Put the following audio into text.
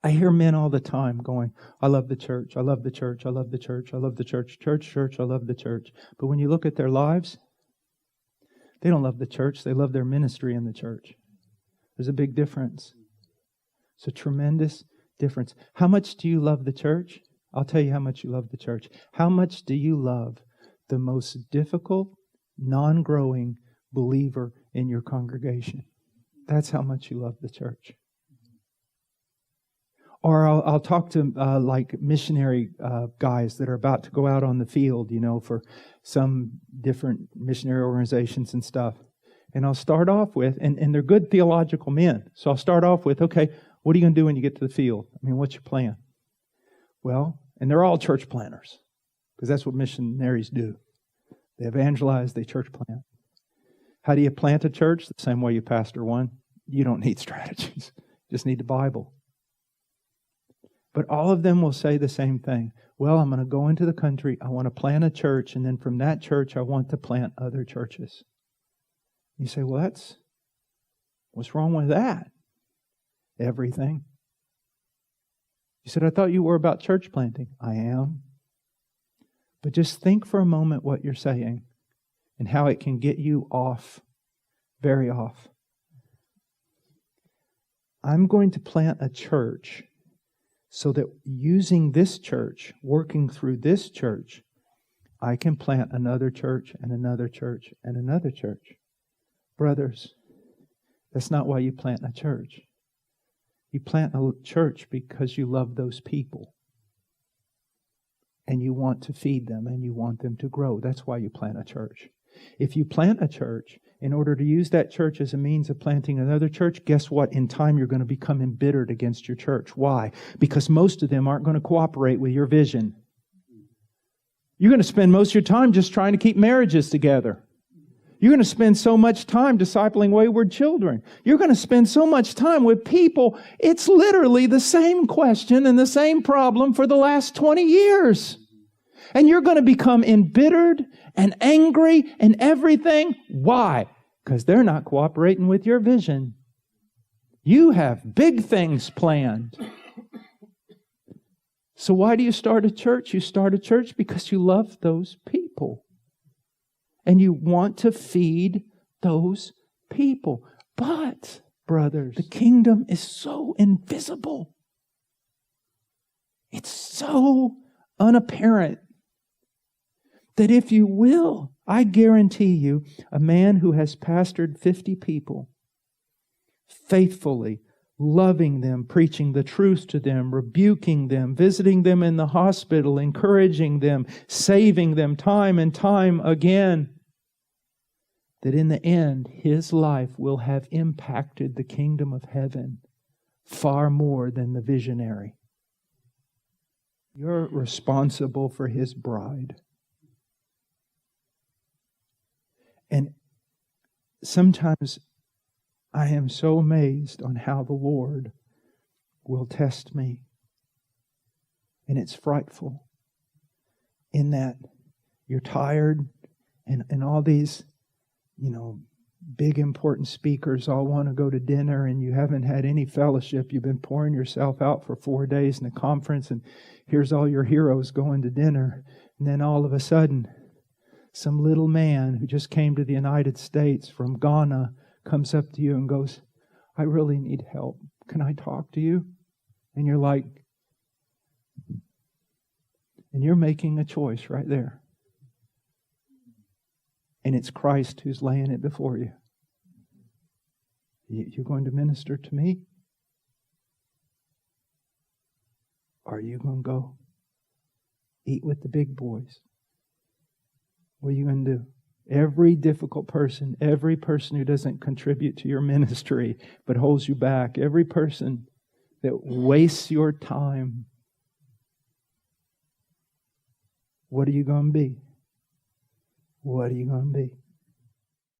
I hear men all the time going, I love the church, I love the church, I love the church, I love the church, church, I love the church. But when you look at their lives, they don't love the church, they love their ministry in the church. There's a big difference. It's a tremendous difference. How much do you love the church? I'll tell you how much you love the church. How much do you love the most difficult, non-growing believer in your congregation? That's how much you love the church. Or I'll talk to like missionary guys that are about to go out on the field, for some different missionary organizations and stuff. And I'll start off with, and they're good theological men. So I'll start off with, okay, what are you going to do when you get to the field? I mean, what's your plan? Well, and they're all church planners, because that's what missionaries do. They evangelize, they church plant. How do you plant a church? The same way you pastor one. You don't need strategies. You just need the Bible. But all of them will say the same thing. Well, I'm going to go into the country. I want to plant a church. And then from that church, I want to plant other churches. You say, well, what's wrong with that? Everything. You said, I thought you were about church planting. I am. But just think for a moment what you're saying and how it can get you off, very off. I'm going to plant a church so that using this church, working through this church, I can plant another church and another church and another church. Brothers, that's not why you plant a church. You plant a church because you love those people. And you want to feed them and you want them to grow. That's why you plant a church. If you plant a church in order to use that church as a means of planting another church, guess what? In time, you're going to become embittered against your church. Why? Because most of them aren't going to cooperate with your vision. You're going to spend most of your time just trying to keep marriages together. You're going to spend so much time discipling wayward children. You're going to spend so much time with people. It's literally the same question and the same problem for the last 20 years. And you're going to become embittered and angry and everything. Why? Because they're not cooperating with your vision. You have big things planned. So why do you start a church? You start a church because you love those people. And you want to feed those people. But, brothers, the kingdom is so invisible. It's so unapparent that if you will, I guarantee you, a man who has pastored 50 people, faithfully, loving them, preaching the truth to them, rebuking them, visiting them in the hospital, encouraging them, saving them time and time again, that in the end, his life will have impacted the kingdom of heaven far more than the visionary. You're responsible for his bride. And sometimes I am so amazed on how the Lord will test me. And it's frightful in that you're tired and all these, big important speakers all want to go to dinner and you haven't had any fellowship. You've been pouring yourself out for 4 days in a conference and here's all your heroes going to dinner. And then all of a sudden, some little man who just came to the United States from Ghana comes up to you and goes, I really need help. Can I talk to you? And you're like, and you're making a choice right there. And it's Christ who's laying it before you. You're going to minister to me? Or are you going to go eat with the big boys? What are you going to do? Every difficult person, every person who doesn't contribute to your ministry but holds you back, every person that wastes your time, what are you going to be? What are you going to be?